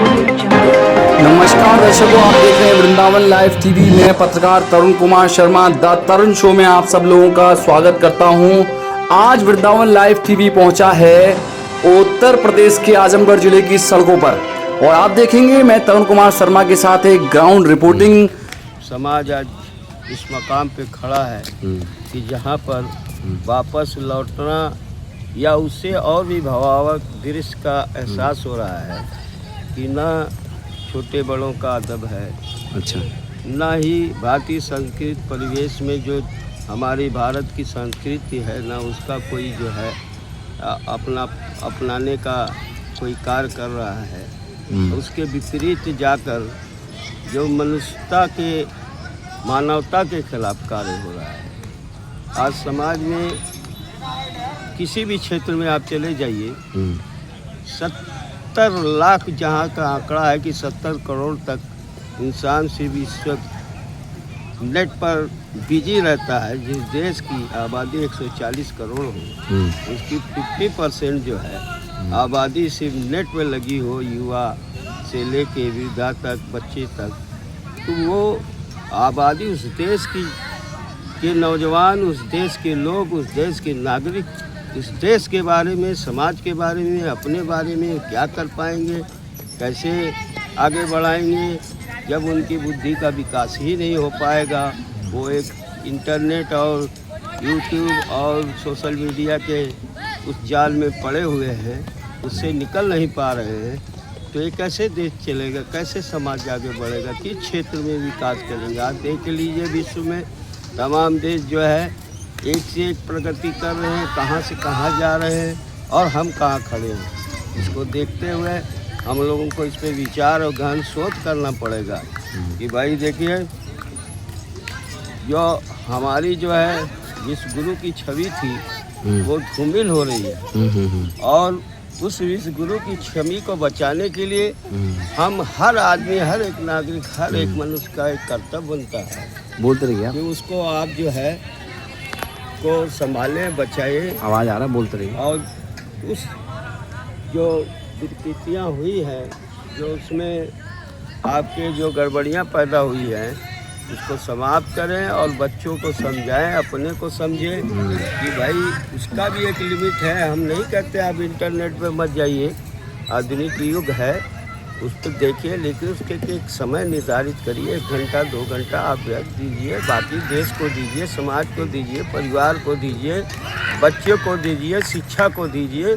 नमस्कार दर्शकों, आप देख रहे हैं वृंदावन लाइव टीवी। मैं पत्रकार तरुण कुमार शर्मा द तरुण शो में आप सब लोगों का स्वागत करता हूं। आज वृंदावन लाइव टीवी पहुंचा है उत्तर प्रदेश के आजमगढ़ जिले की सड़कों पर और आप देखेंगे मैं तरुण कुमार शर्मा के साथ एक ग्राउंड रिपोर्टिंग। समाज आज इस मकाम पे खड़ा है कि जहाँ पर वापस लौटना या उससे और भी भयावह दृश्य का एहसास हो रहा है कि ना छोटे बड़ों का अदब है, अच्छा, ना ही भारतीय संस्कृत परिवेश में जो हमारी भारत की संस्कृति है ना उसका कोई जो है अपनाने का कोई कार्य कर रहा है। उसके विपरीत जाकर जो मनुष्यता के मानवता के खिलाफ कार्य हो रहा है। आज समाज में किसी भी क्षेत्र में आप चले जाइए, 70 लाख जहाँ का आंकड़ा है कि 70 करोड़ तक इंसान सिर्फ इस वक्त नेट पर बिजी रहता है। जिस देश की आबादी 140 करोड़ हो उसकी 50% जो है आबादी सिर्फ नेट पर लगी हो, युवा से लेके वृद्धा तक, बच्चे तक, तो वो आबादी उस देश के नौजवान, उस देश के लोग, उस देश के नागरिक इस देश के बारे में, समाज के बारे में, अपने बारे में क्या कर पाएंगे, कैसे आगे बढ़ाएंगे जब उनकी बुद्धि का विकास ही नहीं हो पाएगा। वो एक इंटरनेट और यूट्यूब और सोशल मीडिया के उस जाल में पड़े हुए हैं, उससे निकल नहीं पा रहे हैं। तो ये कैसे देश चलेगा, कैसे समाज आगे बढ़ेगा, किस क्षेत्र में विकास करेंगे। आप देख लीजिए विश्व में तमाम देश जो है एक से एक प्रगति कर रहे हैं, कहाँ से कहाँ जा रहे हैं और हम कहाँ खड़े हैं। इसको देखते हुए हम लोगों को इस पर विचार और गहन सोच करना पड़ेगा कि भाई देखिए, जो हमारी जो है जिस गुरु की छवि थी वो धूमिल हो रही है और उस विश्व गुरु की छवि को बचाने के लिए हम हर आदमी, हर एक नागरिक, हर एक मनुष्य का एक कर्तव्य बनता है। बोलते रहिए कि उसको आप जो है को संभालें, बचाएं। आवाज़ आ रहा है, बोलते रहिए। और उस जो विकृतियाँ हुई हैं, जो उसमें आपके जो गड़बड़ियाँ पैदा हुई हैं, उसको समाप्त करें और बच्चों को समझाएं, अपने को समझें कि भाई उसका भी एक लिमिट है। हम नहीं कहते आप इंटरनेट पे मत जाइए, आधुनिक युग है, उस पर देखिए, लेकिन उसके एक समय निर्धारित करिए। 1 घंटा 2 घंटा आप व्यक्त दीजिए, बाकी देश को दीजिए, समाज को दीजिए, परिवार को दीजिए, बच्चों को दीजिए, शिक्षा को दीजिए।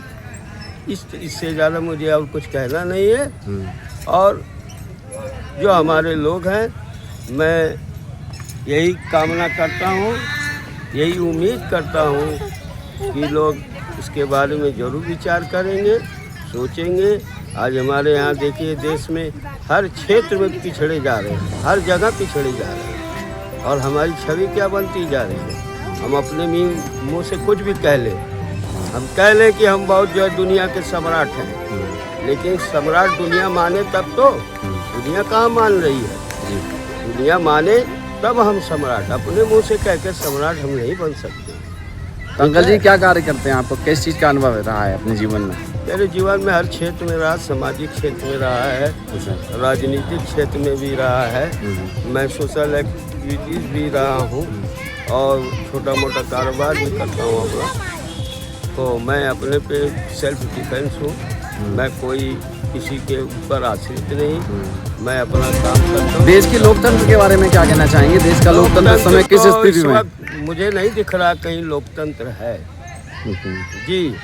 इससे ज़्यादा मुझे और कुछ कहना नहीं है। और जो हमारे लोग हैं, मैं यही कामना करता हूँ, यही उम्मीद करता हूँ कि लोग इसके बारे में ज़रूर विचार करेंगे, सोचेंगे। आज हमारे यहाँ देखिए देश में हर क्षेत्र में पिछड़े जा रहे हैं, हर जगह पिछड़े जा रहे हैं और हमारी छवि क्या बनती जा रही है। हम अपने मुँह से कुछ भी कह लें, हम कह लें कि हम बहुत जो है दुनिया के सम्राट हैं, लेकिन सम्राट दुनिया माने तब तो, दुनिया कहाँ मान रही है। दुनिया माने तब हम सम्राट, अपने मुँह से कह के सम्राट हम नहीं बन सकते। अंकल जी क्या कार्य करते हैं, आपको किस चीज़ का अनुभव रहा है अपने जीवन में? मेरे जीवन में हर क्षेत्र में रहा, सामाजिक क्षेत्र में रहा है, राजनीतिक क्षेत्र में भी रहा है, मैं सोशल एक्टिविटीज़ भी रहा हूँ और छोटा मोटा कारोबार भी करता हूँ अपना। तो मैं अपने पे सेल्फ डिफेंस हूँ, मैं कोई किसी के ऊपर आश्रित नहीं, मैं अपना काम करता हूँ। देश के लोकतंत्र के बारे में क्या कहना चाहेंगे? देश का लोकतंत्र समय किस स्थिति में? मुझे नहीं दिख रहा कहीं लोकतंत्र है जी।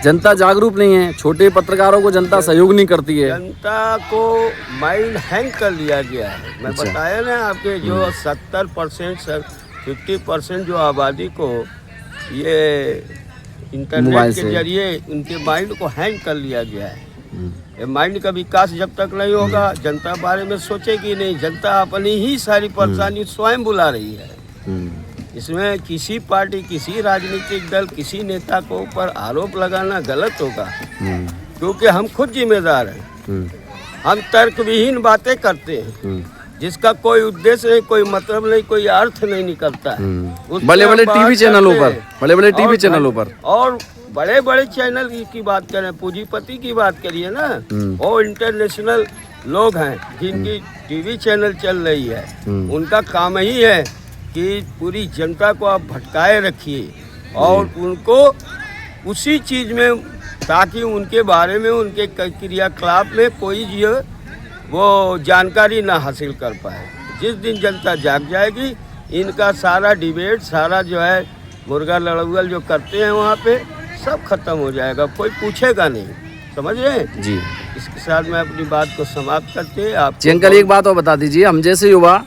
जनता जागरूक नहीं है, छोटे पत्रकारों को जनता सहयोग नहीं करती है, जनता को माइंड हैंग कर लिया गया है। मैं बताया ना आपके जो 70% 50% जो आबादी को ये इंटरनेट के जरिए उनके माइंड को हैंग कर लिया गया है। ये माइंड का विकास जब तक नहीं होगा, जनता बारे में सोचेगी नहीं। जनता अपनी ही सारी परेशानी स्वयं बुला रही है। इसमें किसी पार्टी, किसी राजनीतिक दल, किसी नेता को ऊपर आरोप लगाना गलत होगा, क्योंकि हम खुद जिम्मेदार हैं। हम तर्क विहीन बातें करते हैं जिसका कोई उद्देश्य नहीं, कोई मतलब नहीं, कोई अर्थ नहीं निकलता है। बड़े बड़े टीवी चैनलों पर, बड़े बड़े टीवी चैनलों पर और बड़े बड़े चैनल की बात करें, पूंजीपति की बात करिए ना, वो इंटरनेशनल लोग हैं जिनकी टीवी चैनल चल रही है। उनका काम ही है कि पूरी जनता को आप भटकाए रखिए और उनको उसी चीज़ में, ताकि उनके बारे में, उनके क्रियाकलाप में कोई जो वो जानकारी ना हासिल कर पाए। जिस दिन जनता जाग जाएगी, इनका सारा डिबेट, सारा जो है मुर्गा लड़ुअल जो करते हैं वहाँ पे, सब खत्म हो जाएगा, कोई पूछेगा नहीं। समझ रहे हैं जी। इसके साथ मैं अपनी बात को समाप्त करते आप जी अंकल, एक बात और बता दीजिए, हम जैसे युवा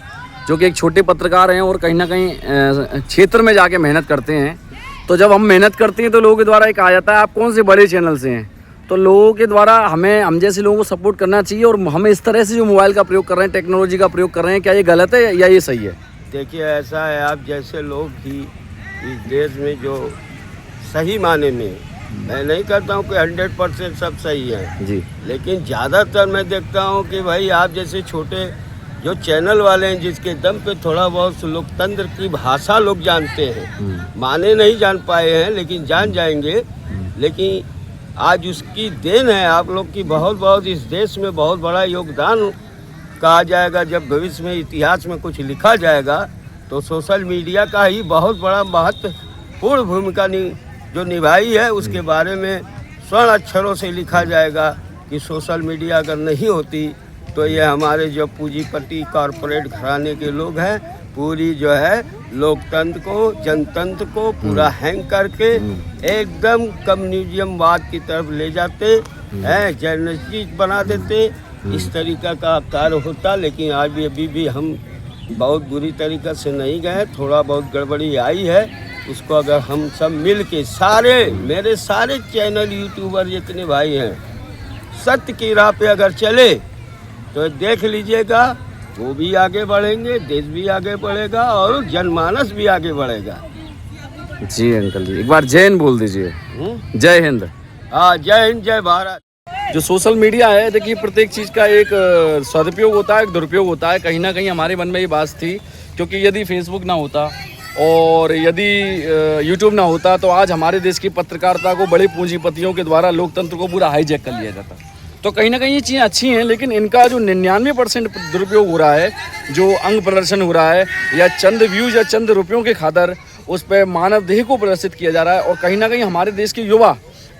जो कि एक छोटे पत्रकार हैं और कहीं ना कहीं क्षेत्र में जाके मेहनत करते हैं, तो जब हम मेहनत करते हैं तो लोगों के द्वारा एक आ जाता है आप कौन से बड़े चैनल से हैं, तो लोगों के द्वारा हम जैसे लोगों को सपोर्ट करना चाहिए। और हम इस तरह से जो मोबाइल का प्रयोग कर रहे हैं, टेक्नोलॉजी का प्रयोग कर रहे हैं, क्या ये गलत है या ये सही है? देखिए, ऐसा है, आप जैसे लोग भी इस देश में जो सही माने में, मैं नहीं कहता हूँ कि 100% सब सही है जी, लेकिन ज़्यादातर मैं देखता हूँ कि भाई आप जैसे छोटे जो चैनल वाले हैं, जिसके दम पे थोड़ा बहुत लोकतंत्र की भाषा लोग जानते हैं, माने नहीं जान पाए हैं लेकिन जान जाएंगे। लेकिन आज उसकी देन है आप लोग की, बहुत बहुत इस देश में बहुत बड़ा योगदान कहा जाएगा। जब भविष्य में इतिहास में कुछ लिखा जाएगा तो सोशल मीडिया का ही बहुत बड़ा महत्वपूर्ण भूमिका जो निभाई है, उसके बारे में स्वर्ण अक्षरों से लिखा जाएगा कि सोशल मीडिया अगर नहीं होती तो ये हमारे जो पूंजीपति कॉरपोरेट घराने के लोग हैं, पूरी जो है लोकतंत्र को, जनतंत्र को पूरा हैंग करके एकदम कम्युनिज्मवाद की तरफ ले जाते हैं, जर्नलिस्ट बना देते। इस तरीका का कार्य होता, लेकिन आज भी अभी भी हम बहुत बुरी तरीक़ा से नहीं गए, थोड़ा बहुत गड़बड़ी आई है। उसको अगर हम सब मिल के मेरे सारे चैनल यूट्यूबर जितने भाई हैं, सत्य की राह पे अगर चले तो देख लीजिएगा, वो भी आगे बढ़ेंगे, देश भी आगे बढ़ेगा और जनमानस भी आगे बढ़ेगा। जी अंकल जी, एक बार जय हिंद बोल दीजिए। जय हिंद। हाँ, जय हिंद, जय भारत। जो सोशल मीडिया है, देखिए प्रत्येक चीज़ का एक सदुपयोग होता है, एक दुरुपयोग होता है। कहीं ना कहीं हमारे मन में ये बात थी, क्योंकि यदि फेसबुक ना होता और यदि यूट्यूब ना होता तो आज हमारे देश की पत्रकारिता को बड़े पूंजीपतियों के द्वारा लोकतंत्र को पूरा हाईजैक कर लिया जाता। तो कहीं ना कहीं ये चीज़ें अच्छी हैं, लेकिन इनका जो 99% दुरुपयोग हो रहा है, जो अंग प्रदर्शन हो रहा है या चंद व्यूज या चंद रुपयों के खातिर उस पर मानव देह को प्रदर्शित किया जा रहा है। और कहीं ना कहीं हमारे देश के युवा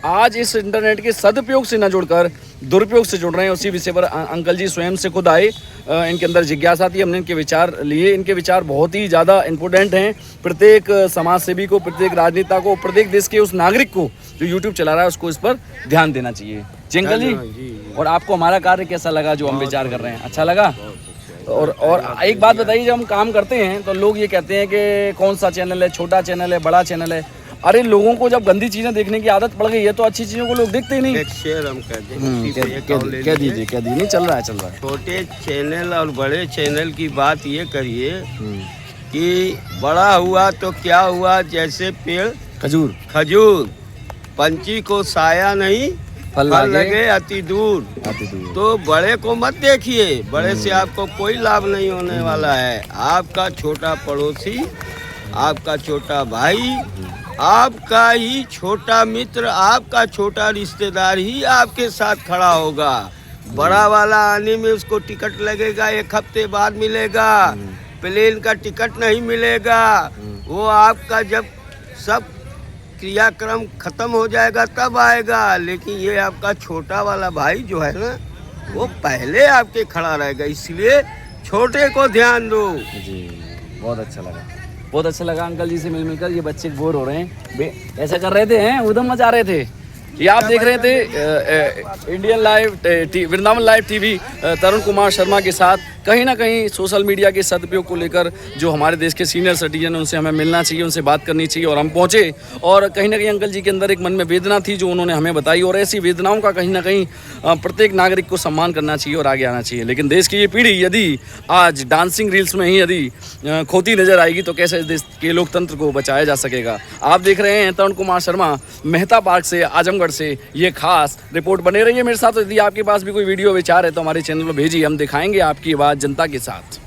आज इस इंटरनेट के सदुपयोग से न जुड़कर दुरुपयोग से जुड़ रहे हैं। उसी विषय पर अंकल जी स्वयं से खुद आए, इनके अंदर जिज्ञासा थी, हमने इनके विचार लिए। इनके विचार बहुत ही ज़्यादा इम्पोर्टेंट हैं प्रत्येक समाज सेवी को, प्रत्येक राजनेता को, प्रत्येक देश के उस नागरिक को जो यूट्यूब चला रहा है, उसको इस पर ध्यान देना चाहिए। जी अंकल जी, और आपको हमारा कार्य कैसा लगा जो हम विचार कर रहे हैं? अच्छा लगा? और एक बात बताइए, जब हम काम करते हैं तो लोग ये कहते हैं कि कौन सा चैनल है, छोटा चैनल है, बड़ा चैनल है। अरे लोगों को जब गंदी चीजें देखने की आदत पड़ गई है तो अच्छी चीजों को लोग देखते ही नहीं। एक शेर हम कह दीजिए। नहीं चल रहा है। छोटे चैनल और बड़े चैनल की बात ये करिए कि बड़ा हुआ तो क्या हुआ, जैसे पेड़ खजूर पंछी को साया नहीं, फल लगे अति दूर। तो बड़े को मत देखिए, बड़े से आपको कोई लाभ नहीं होने वाला है। आपका छोटा पड़ोसी, आपका छोटा भाई, आपका ही छोटा मित्र, आपका छोटा रिश्तेदार ही आपके साथ खड़ा होगा। बड़ा वाला आने में उसको टिकट लगेगा, 1 हफ्ते बाद मिलेगा, प्लेन का टिकट नहीं मिलेगा। वो आपका जब सब क्रियाक्रम खत्म हो जाएगा तब आएगा। लेकिन ये आपका छोटा वाला भाई जो है ना, वो पहले आपके खड़ा रहेगा। इसलिए छोटे को ध्यान दो। जी, बहुत अच्छा लगा अंकल जी से मिलकर। ये बच्चे बोर हो रहे हैं, ऐसा कर रहे थे, हैं उधम मचा रहे थे। ये आप देख रहे थे Indian live Vrindavan live TV Tarun Kumar Sharma के साथ। कहीं ना कहीं सोशल मीडिया के सदुपयोग को लेकर जो हमारे देश के सीनियर सिटीजन उनसे हमें मिलना चाहिए, उनसे बात करनी चाहिए, और हम पहुँचे। और कहीं ना कहीं अंकल जी के अंदर एक मन में वेदना थी जो उन्होंने हमें बताई, और ऐसी वेदनाओं का कहीं ना कहीं प्रत्येक नागरिक को सम्मान करना चाहिए और आगे आना चाहिए। लेकिन देश की ये पीढ़ी यदि आज डांसिंग रील्स में ही यदि खोती नजर आएगी तो कैसे देश के लोकतंत्र को बचाया जा सकेगा। आप देख रहे हैं तरुण कुमार शर्मा, मेहता पार्क से, आजमगढ़ से ये खास रिपोर्ट। बने रहिए मेरे साथ। यदि आपके पास भी कोई वीडियो विचार है तो हमारे चैनल पर भेजिए, हम दिखाएंगे आपकी आवाज़ जनता के साथ।